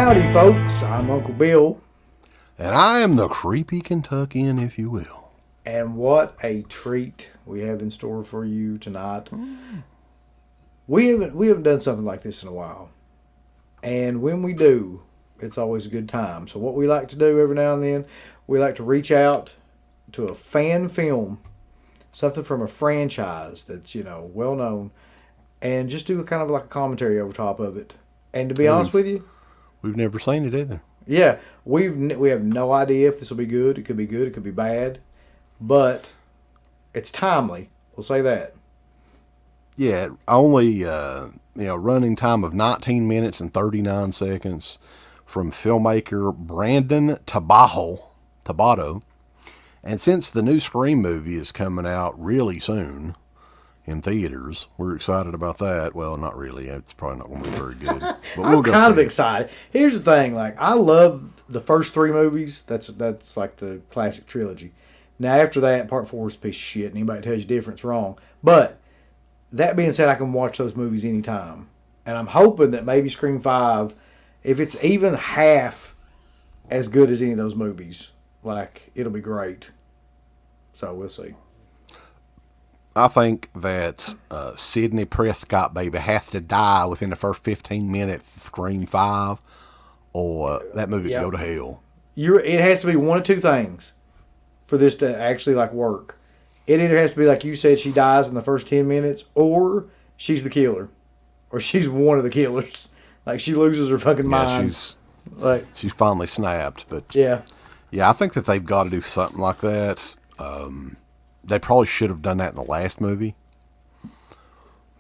Howdy, folks. I'm Uncle Bill. And I am the creepy Kentuckian, if you will. And what a treat we have in store for you tonight. We haven't done something like this in a while. And when we do, it's always a good time. So what we like to do every now and then, we like to reach out to a fan film, something from a franchise that's, well known, and just do a kind of like a commentary over top of it. And to be honest with you, we've never seen it either. Yeah, we have no idea if this will be good. It could be good. It could be bad. But it's timely. We'll say that. Yeah, only running time of 19 minutes and 39 seconds from filmmaker Brandon Tabato. And since the new Scream movie is coming out really soon in theaters, we're excited about that. Well, not really. It's probably not going to be very good. But I'm kind of excited. Here's the thing. I love the first three movies. That's like the classic trilogy. Now, after that, part 4 is a piece of shit, and anybody tells you different's wrong. But that being said, I can watch those movies anytime. And I'm hoping that maybe Scream 5, if it's even half as good as any of those movies, it'll be great. So we'll see. I think that Sidney Prescott, baby, has to die within the first 15 minutes of Scream 5, or that movie go to hell. It has to be one of two things for this to actually work. It either has to be like you said, she dies in the first 10 minutes, or she's the killer, or she's one of the killers. She loses her fucking mind. She's finally snapped. But yeah, I think that they've got to do something like that. They probably should have done that in the last movie,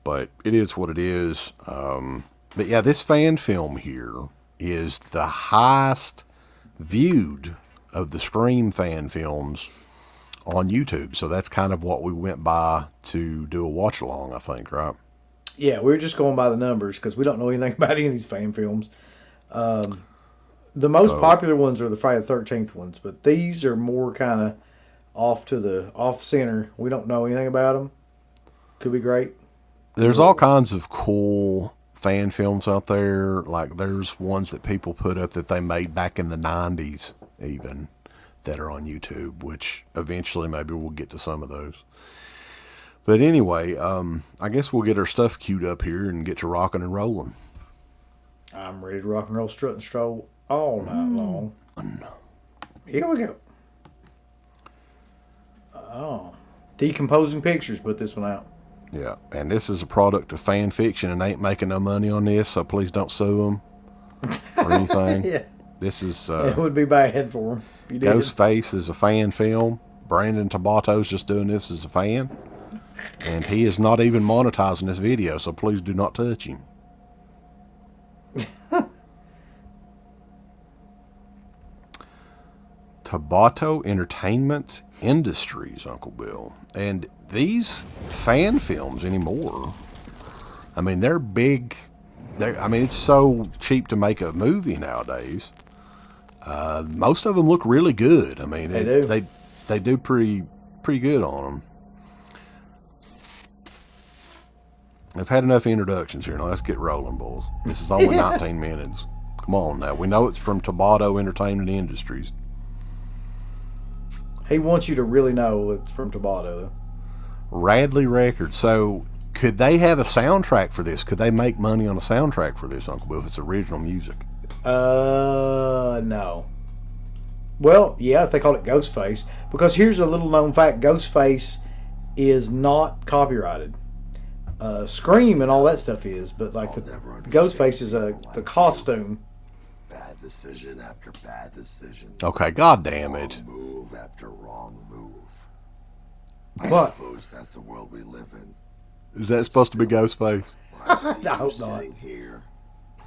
but it is what it is. But yeah, this fan film here is the highest viewed of the Scream fan films on YouTube. So that's kind of what we went by to do a watch along, I think, right? Yeah, we were just going by the numbers because we don't know anything about any of these fan films. The most popular ones are the Friday the 13th ones, but these are more kind of off center. We don't know anything about them. Could be great. There's all kinds of cool fan films out there. There's ones that people put up that they made back in the 90s even that are on YouTube, which eventually maybe we'll get to some of those. But anyway, I guess we'll get our stuff queued up here and get to rocking and rolling. I'm ready to rock and roll, strut and stroll all night long. Here we go. Oh, Decomposing Pictures put this one out. Yeah, and this is a product of fan fiction and ain't making no money on this, so please don't sue them or anything. Yeah. This is... it would be bad for them. Ghostface is a fan film. Brandon Tabato's just doing this as a fan. And he is not even monetizing this video, so please do not touch him. Tabato Entertainment Industries, Uncle Bill. And these fan films anymore, they're big. It's so cheap to make a movie nowadays. Most of them look really good. They do pretty good on them. I've had enough introductions here. Now let's get rolling, boys. This is only 19 minutes. Come on now. We know it's from Tabato Entertainment Industries. He wants you to really know it's from Tabato. Radley Records. So, could they have a soundtrack for this? Could they make money on a soundtrack for this, Uncle Bill, if it's original music? No. Well, yeah, if they call it Ghostface. Because here's a little known fact. Ghostface is not copyrighted. Scream and all that stuff is, but the Ghostface is the costume. Bad decision after bad decision. Okay, god damn it. Wrong move after wrong move. What? I suppose that's the world we live in. Is that supposed to be Ghostface? I see I you hope not. sitting here,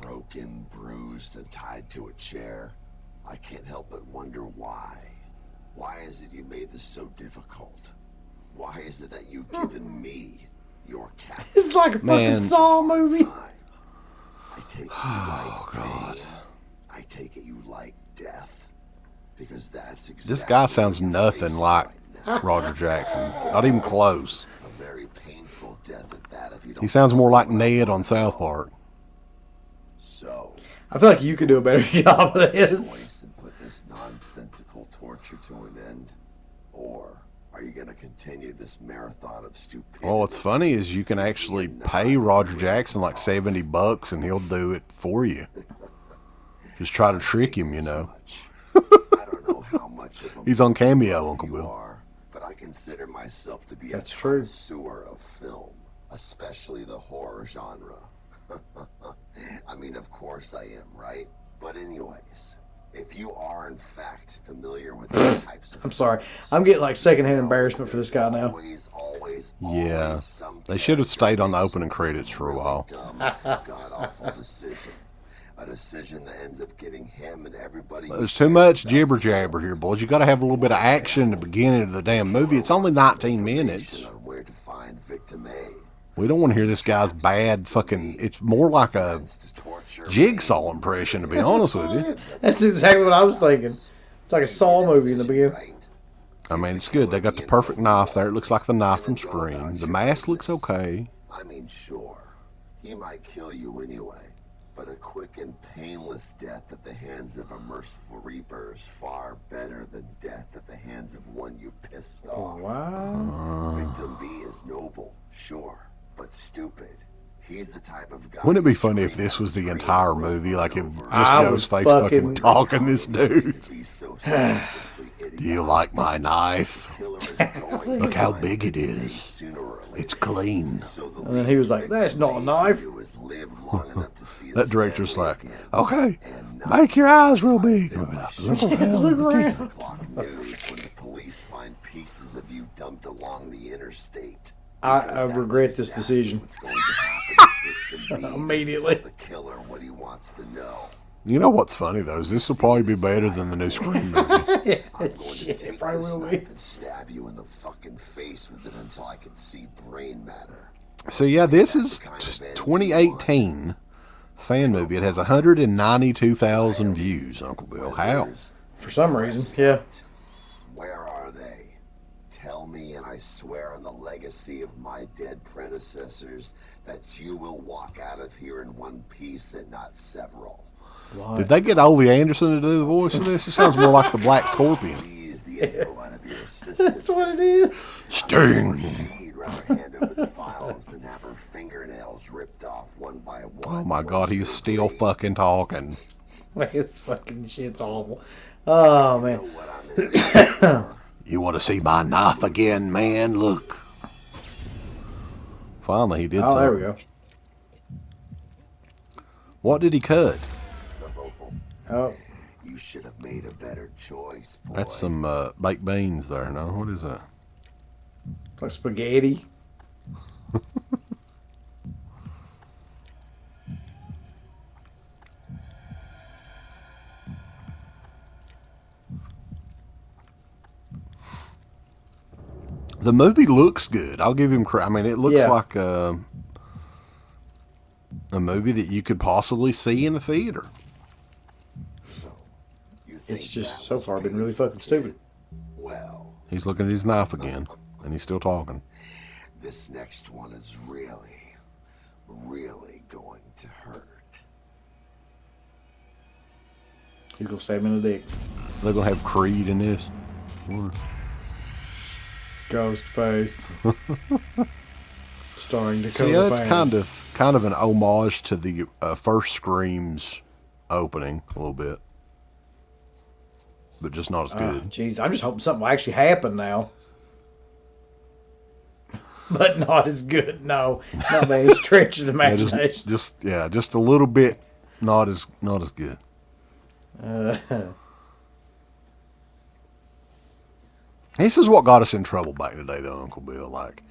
broken, bruised, and tied to a chair. I can't help but wonder why. Why is it you made this so difficult? Why is it that you've given me your cat? It's like a fucking Saw movie. I take it you like pain. I take it you like death. Because that's exactly This guy sounds nothing like Roger Jackson. Not even close. A very painful death at that if you don't. He sounds more like Ned on South Park. So I feel like you could do a better job of this. Choice and put this nonsensical torture to an end, or are you going to continue this marathon of stupidity? Well, what's funny is you can actually pay Roger Jackson like $70 and he'll do it for you. Just try to trick him, you know. I don't know how much of a He's on Cameo, Uncle you Bill. are, but I consider myself to be That's a true. connoisseur of film, especially the horror genre. I mean, of course I am, right? But anyways, if you are in fact familiar with these types of I'm sorry. I'm getting like secondhand embarrassment for this guy now. Yeah. They should have stayed on the opening credits for a while. God-awful decision. A decision that ends up getting him and everybody. There's too much jibber jabber here, boys. You got to have a little bit of action at the beginning of the damn movie. It's only 19 minutes. On where to find victim A. We don't want to hear this guy's bad fucking. It's more like a Jigsaw impression, to be honest with you. That's exactly what I was thinking. It's like a Saw movie in the beginning. I mean, it's good. They got the perfect knife there. It looks like the knife from Scream. The mask looks okay. I mean, sure, he might kill you anyway, but a quick and painless death at the hands of a merciful reaper is far better than death at the hands of one you pissed off. Wow. Victim B is noble, sure, but stupid. He's the type of guy. Wouldn't it be funny if this was the entire movie? Like, if just I would Ghostface fucking- fucking talking this dude. Do you like my knife? Look how big it is. It's clean. And then he was like, "That's not a knife." That director's like, okay, make your eyes real big. Look around. Look around. News when the police find pieces of you dumped along the interstate. I regret this decision. What's going to happen if Victim B Immediately. tells the killer what he wants to know. You know what's funny, though, is this will probably be better than the new Scream movie. I'm going to Shit, take it probably this will be. knife and stab you in the fucking face with it until I can see brain matter. So, yeah, this is 2018 fan movie. It has 192,000 views, Uncle Bill. How? For some reason, yeah. Where are they? Tell me, and I swear on the legacy of my dead predecessors that you will walk out of here in one piece and not several. What? Did they get Ole Anderson to do the voice of this? It sounds more like the Black Scorpion. Please the info out of your assistant. That's what it is. Sting! She'd rather hand over the files than have her fingernails ripped off one by one. Oh my God, he's still fucking talking. Like, it's fucking shit's awful. Oh, You know man. what I'm in for. You want to see my knife again, man? Look. Finally, he did Oh, something. there we go. What did he cut? Oh, You should have made a better choice, boy. That's some baked beans there, no? What is that? like spaghetti. The movie looks good. I'll give him credit. I mean, it looks Yeah. like a movie that you could possibly see in a theater. So, you think It's just that so was far been really painful, fucking stupid. Well, He's looking at his knife again, and he's still talking. this next one is really, really going to hurt. He's gonna stab him in the dick. They're gonna have Creed in this. Ghostface. Starring Dakota See, that's Fanning. kind of an homage to the first Scream's opening a little bit, but just not as good. Jeez, I'm just hoping something will actually happen now. But not as good, no. Not by any stretch of the Yeah, imagination. just a little bit not as good. This is what got us in trouble back in the day, though, Uncle Bill. Like,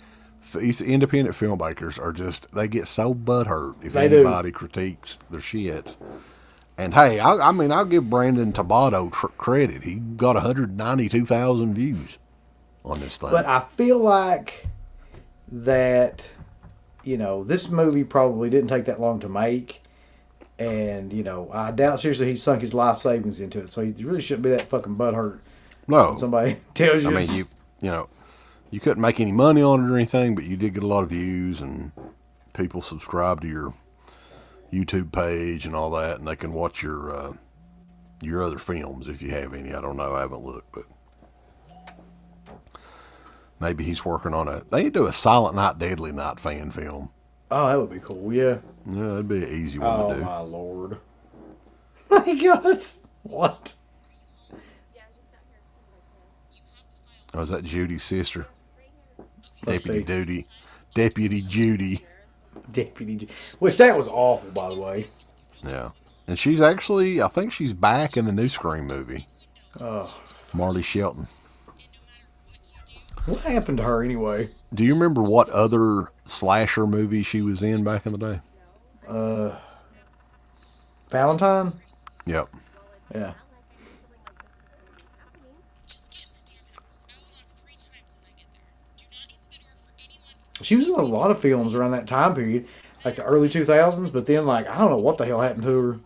these independent filmmakers are they get so butthurt if They do. anybody critiques their shit. And hey, I mean, I'll give Brandon Tabato credit. He got 192,000 views on this thing. But I feel like that, this movie probably didn't take that long to make. And, I doubt seriously he sunk his life savings into it. So he really shouldn't be that fucking butthurt. No, When somebody tells you. I mean, you couldn't make any money on it or anything, but you did get a lot of views and people subscribed to YouTube page and all that, and they can watch your other films if you have any. I don't know. I haven't looked, but maybe he's working on they need to do a Silent Night, Deadly Night fan film. Oh, that would be cool. Yeah. Yeah, that'd be an easy one to do. Oh my lord. My God. What? Oh, is that Judy's sister? Must Deputy be. Duty. Deputy Judy. Which that was awful, by the way. Yeah. And she's actually, I think she's back in the new Scream movie. Oh. Marty Shelton. What happened to her anyway? Do you remember what other slasher movie she was in back in the day? Valentine? Yep. Yeah. She was in a lot of films around that time period, like the early 2000s, but then, like, I don't know what the hell happened to her.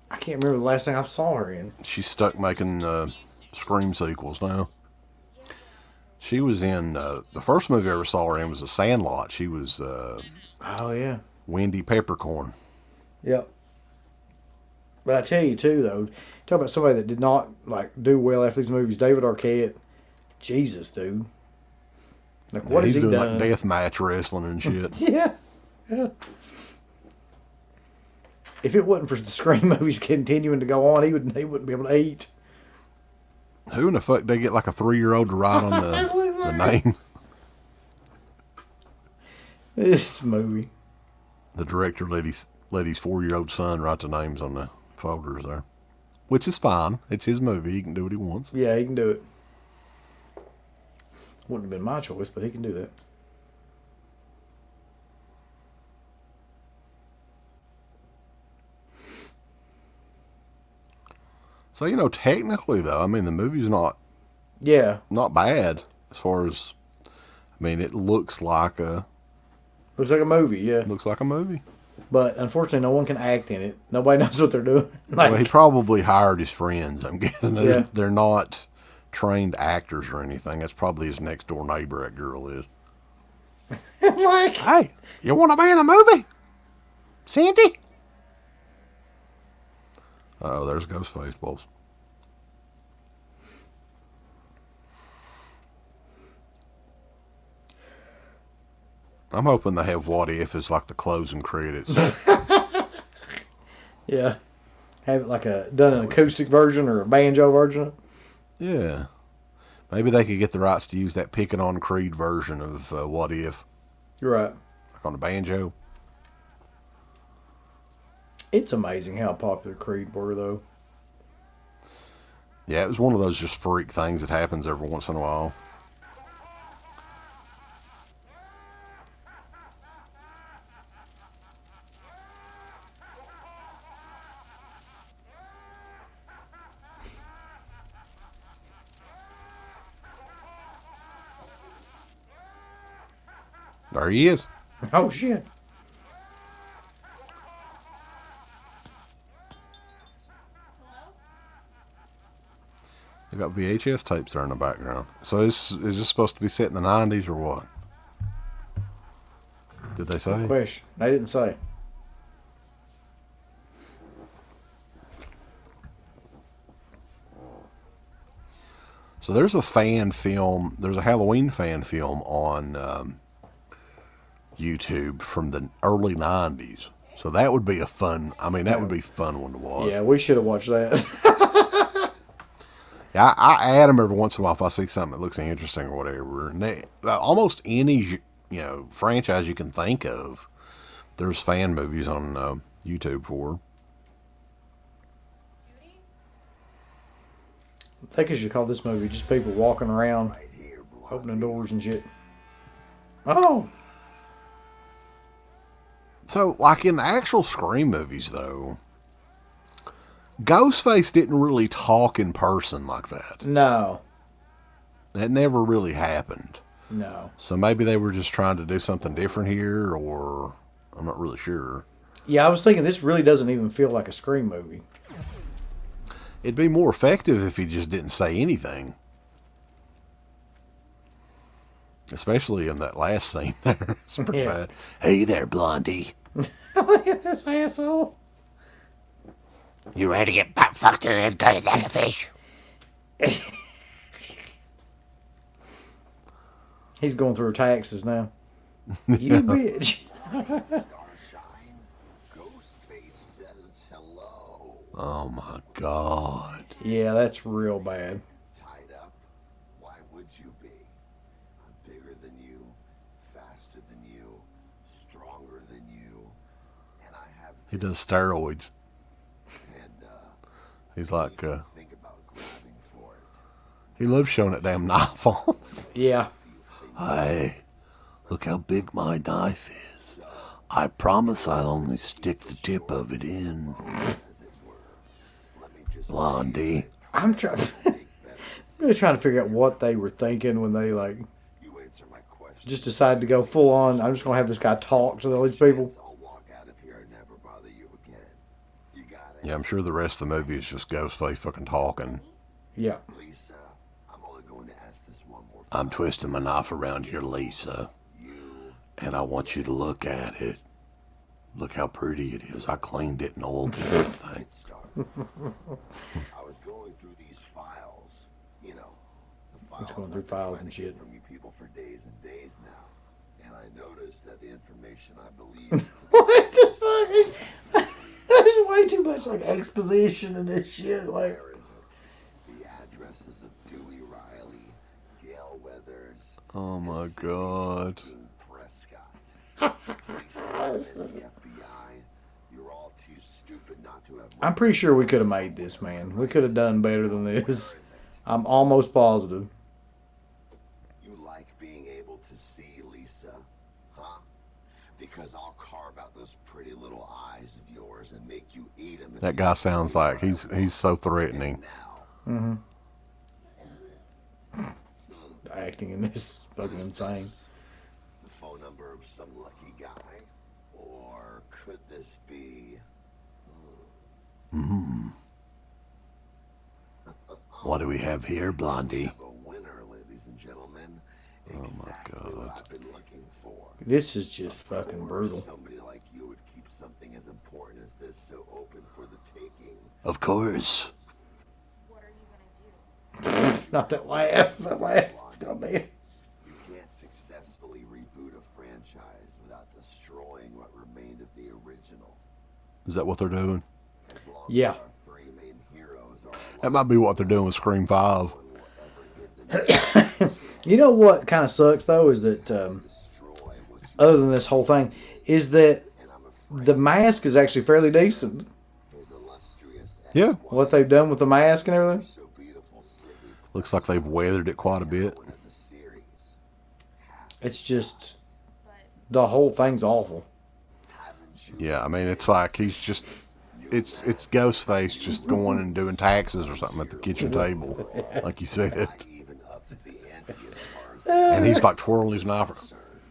I can't remember the last thing I saw her in. She's stuck making Scream sequels now. She was in, the first movie I ever saw her in was The Sandlot. She was Oh, yeah. Wendy Peppercorn. Yep. But I tell you, too, though, talk about somebody that did not, like, do well after these movies, David Arquette. Jesus, dude. Like, what has He's he doing done? like deathmatch wrestling and shit. Yeah. Yeah. If it wasn't for the Scream movies continuing to go on, he wouldn't be able to eat. Who in the fuck they get like a 3-year-old to write on the name? This movie. The director let his 4-year-old son write the names on the folders there. Which is fine. It's his movie. He can do what he wants. Yeah, he can do it. Wouldn't have been my choice, but he can do that. So, you know, technically, though, I mean, the movie's not bad as far as, I mean, it looks like a movie, yeah. Looks like a movie. But unfortunately, no one can act in it. Nobody knows what they're doing. Like, Well, he probably hired his friends, I'm guessing. Yeah. They're not trained actors or anything. That's probably his next door neighbor, that girl is. like, Hey, you want to be in a movie? Sandy? Oh, there's Ghostface, boss. I'm hoping they have What If as like the closing credits. yeah. Have it like done an acoustic version or a banjo version. Yeah. Maybe they could get the rights to use that Picking on Creed version of What If. You're right. Like on the banjo. It's amazing how popular Creed were, though. Yeah, it was one of those just freak things that happens every once in a while. There he is. Oh, shit. They got VHS tapes there in the background. So is this supposed to be set in the 90s or what? Did they say? Question. They didn't say. So there's a fan film. There's a Halloween fan film on YouTube from the early 90s. So that would be a fun, I mean, that would be a fun one to watch. Yeah, we should have watched that. Yeah, I add them every once in a while if I see something that looks interesting or whatever. And almost any, franchise you can think of, there's fan movies on YouTube for. I think I should call this movie just people walking around, opening doors and shit. Oh! So, like in the actual Scream movies, though, Ghostface didn't really talk in person like that. No. That never really happened. No. So maybe they were just trying to do something different here, or I'm not really sure. Yeah, I was thinking this really doesn't even feel like a Scream movie. It'd be more effective if he just didn't say anything. Especially in that last scene there. It's pretty bad. Hey there, Blondie. Look at this asshole. You ready to get butt fucked and cut it like a fish? He's going through taxes now. You bitch. Starshine, Ghostface says hello. Oh my God. Yeah, that's real bad. Tied up? Why would you be? I'm bigger than you, faster than you, stronger than you, and I have. He does steroids. And He's like, think about grabbing for it. he loves showing that damn knife off. Yeah. Hey, look how big my knife is. I promise I'll only stick the tip of it in. Blondie. I'm really trying to figure out what they were thinking when they like You answer my question. just decided to go full on. I'm just gonna have this guy talk to all these people. I'll walk out of here and never bother you again. You got it. Yeah, I'm sure the rest of the movie is just Ghostface fucking talking. Yeah. Lisa, I'm only going to ask this one more time. I'm twisting my knife around here, Lisa, and I want you to look at it. Look how pretty it is. I cleaned it and oiled it and everything. I was going through these files, you know, the files. He's going through I've been files trying and to get shit. from you people for days and days now, and I noticed that the information I believe What the fuck? There's way too much like exposition in this shit. Like, where is it? The addresses of Dewey Riley, Gail Weathers, Oh my God. King Prescott. Police department, the FBI. You're all too stupid not to have. I'm pretty sure we could have made this, man. We could have done better than this. I'm almost positive. You like being able to see, Lisa, huh? Because I'll carve out those pretty little eyes of yours and make you eat them. That guy sounds like he's so threatening. Now, The acting in this is fucking insane. the phone number of some lucky guy, or could this be? What do we have here, Blondie? A winner, ladies and gentlemen. Oh my Exactly God. what I've been looking for. This is just fucking brutal. Somebody like you would keep something as important as this so open for the taking. Of course. What are you gonna do? Not that laugh. That laugh. Goddamn. You can't successfully reboot a franchise without destroying what remained of the original. Is that what they're doing? As long Yeah. as our three main heroes are That might be what they're doing with Scream 5. alive, no one will ever give them You know what kind of sucks though is that destroy what you other than this whole thing is that and I'm afraid the mask is actually fairly decent. his illustrious Yeah. What they've done with the mask and everything. so beautiful city Looks like they've weathered it quite a bit. one of the series. It's just But the whole thing's awful. Haven't you Yeah, I mean, it's like he's just... It's Ghostface just going and doing taxes or something at the kitchen table, like you said. even upped the ante as far as And he's like twirling his knife.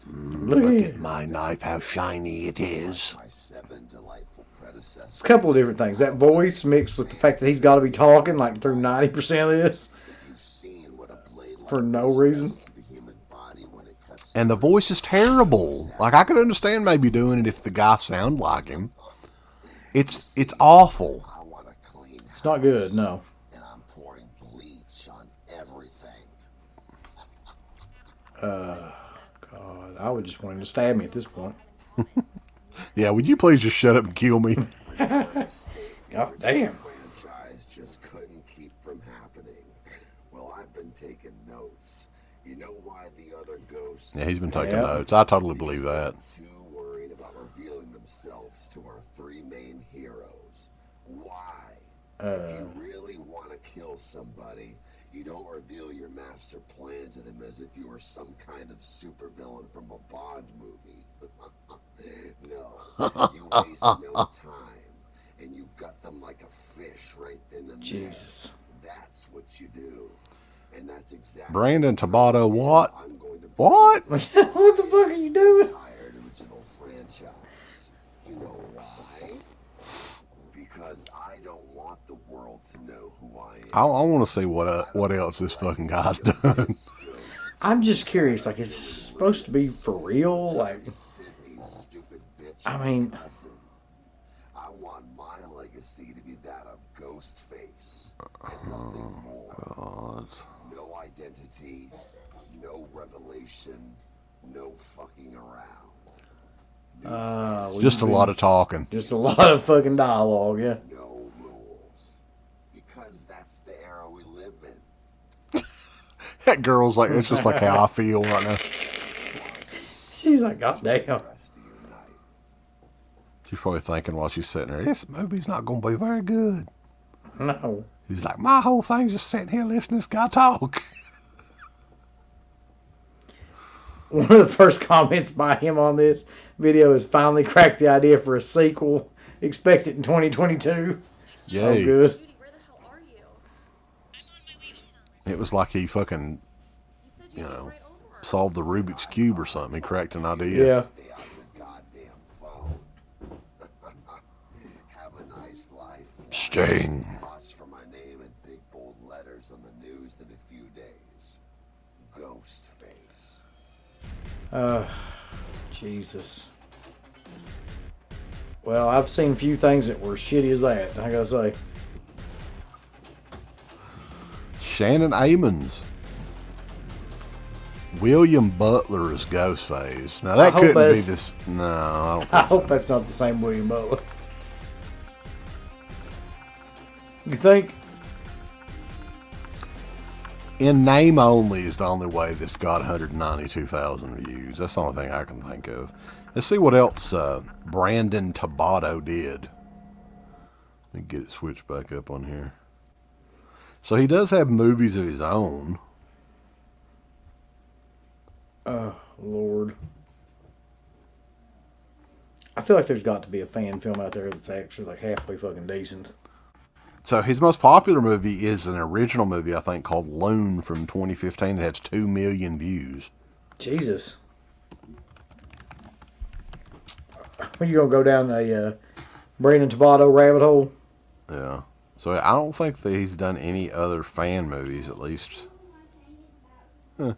Look Look at at my knife, how shiny it is. my 7 delightful predecessors? It's a couple of different things. That voice mixed with the fact that he's got to be talking like through 90% of this You've seen what a blade like for no this reason. does to the human body when it cuts And the voice is terrible. Like, I could understand maybe doing it if the guy sounded like him. It's awful. I want a clean house, It's not good, no. and I'm pouring bleach on everything. God, I would just want him to stab me at this point. Yeah, would you please just shut up and kill me? God damn. Franchise just couldn't keep from happening. Well, I've been taking notes. You know why the other ghosts Yeah, he's been taking Yeah. notes. I totally believe that. too worried about revealing themselves to our three main heroes? Why? If you really want to kill somebody, you don't reveal your master plan to them as if you were some kind of supervillain from a Bond movie. No, you waste no time, and you gut them like a fish right then and there. Jesus. That's what you do, and that's exactly Brandon Tabata, what? I'm going to What? What the fuck are you doing? tired original franchise. You know why? Because I don't want the world to know who I am. I want to see what else this fucking guy's done. I'm just curious. Like, is this supposed to be for real? Like, Sydney's stupid bitch I mean, Listen, I want my legacy to be that of Ghostface, and nothing more. God. No identity, no revelation, no fucking around. Just a lot of talking. Just a lot of fucking dialogue, yeah. No rules. Because that's the era we live in. That girl's like, it's just like how I feel right now. She's like, God damn. Rest of your night. She's probably thinking while she's sitting there, this movie's not going to be very good. No. He's like, my whole thing's just sitting here listening to this guy talk. One of the first comments by him on this video is finally cracked the idea for a sequel. Expect it in 2022. Yay. Oh, good. Judy, where the hell are you? It was like he fucking, You said you you'd be know, right over. solved the Rubik's Cube or something. He cracked an idea. Yeah. Stay off your goddamn phone. Have a nice life. Sting. Watch for my name in big bold letters on the news in a few days. Ghostface. Jesus. Well, I've seen few things that were shitty as that, I gotta say. Shannon Amons. William Butler is Ghostface. Now that I hope couldn't be that's- this. No, I don't think I so. hope that's not the same William Butler. You think? In name only is the only way this got 192,000 views. That's the only thing I can think of. Let's see what else Brandon Tabato did. Let me get it switched back up on here. So he does have movies of his own. Oh, Lord. I feel like there's got to be a fan film out there that's actually like halfway fucking decent. So his most popular movie is an original movie, I think, called Loon from 2015. It has 2 million views. Jesus. Are you going to go down a Brandon Tabato rabbit hole? Yeah. So I don't think that he's done any other fan movies, at least. Huh.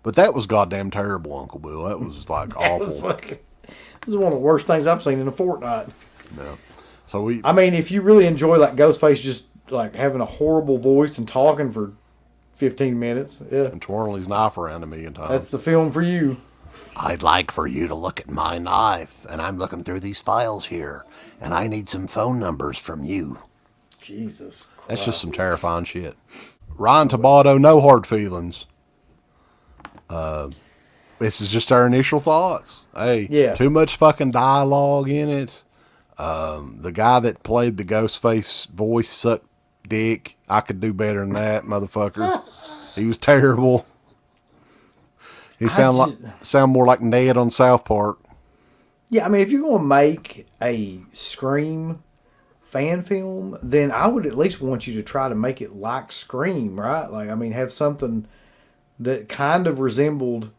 But that was goddamn terrible, Uncle Bill. That was like awful. This is one of the worst things I've seen in a fortnight. No. So we. I mean, if you really enjoy like Ghostface just like having a horrible voice and talking for 15 minutes, yeah, And twirling his knife around 1,000,000 times. that's the film for you. I'd like for you to look at my knife, and I'm looking through these files here, and I need some phone numbers from you. Jesus. That's just some terrifying shit. Ryan Tabato, no hard feelings. This is just our initial thoughts. Hey, Yeah. too much fucking dialogue in it. The guy that played the Ghostface voice sucked dick. I could do better than that, motherfucker. He was terrible. He sound more like Ned on South Park. Yeah, I mean, if you're going to make a Scream fan film, then I would at least want you to try to make it like Scream, right? Like, I mean, have something that kind of resembled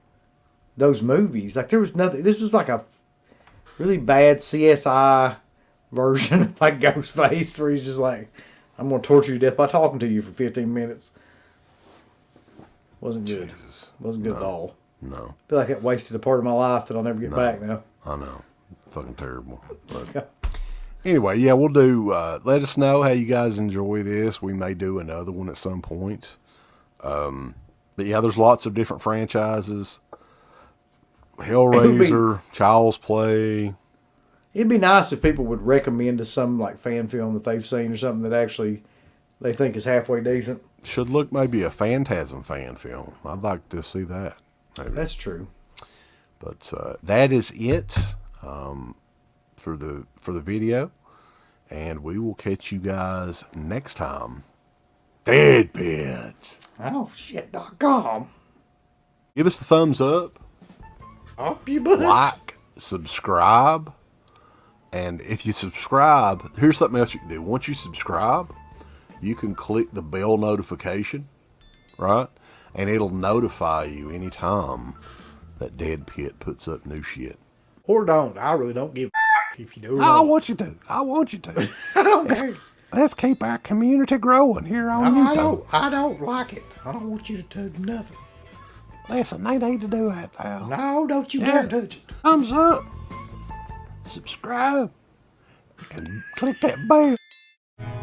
those movies. Like, there was nothing. This was like a really bad CSI version of like Ghostface, where he's just like, I'm going to torture you to death by talking to you for 15 minutes. Wasn't good. Jesus. Wasn't good at all. No, I feel like it wasted a part of my life that I'll never get back now. I know. Fucking terrible. But anyway, yeah, we'll do, let us know how you guys enjoy this. We may do another one at some point. But yeah, there's lots of different franchises. Hellraiser, Child's Play. It'd be nice if people would recommend us some like fan film that they've seen or something that actually they think is halfway decent. Should look maybe a Phantasm fan film. I'd like to see that. Maybe. That's true. But that is it for the video, and we will catch you guys next time. DEADPIT. Oh shit.com. Give us the thumbs up, Up your butt. like, subscribe, and if you subscribe, here's something else you can do. Once you subscribe, you can click the bell notification, right? And it'll notify you anytime that DEADPIT puts up new shit. Or don't. I really don't give a if you do or I not. want you to. I want you to. I don't care. Let's keep our community growing here on No, YouTube. I don't like it. I don't want you to do nothing. Listen, they need to do that, pal. No, don't you Yeah. dare touch it. Thumbs up. subscribe, and click that bell.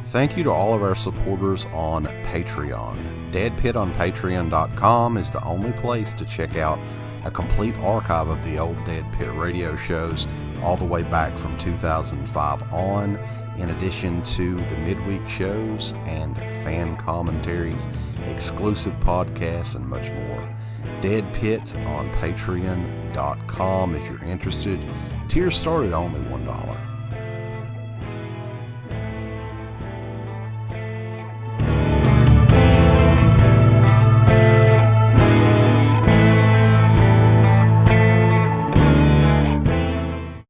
Thank you to all of our supporters on Patreon. DEADPIT on Patreon.com is the only place to check out a complete archive of the old DEADPIT radio shows all the way back from 2005 on, in addition to the midweek shows and fan commentaries, exclusive podcasts, and much more. DEADPIT on Patreon.com if you're interested. Tiers start at only $1.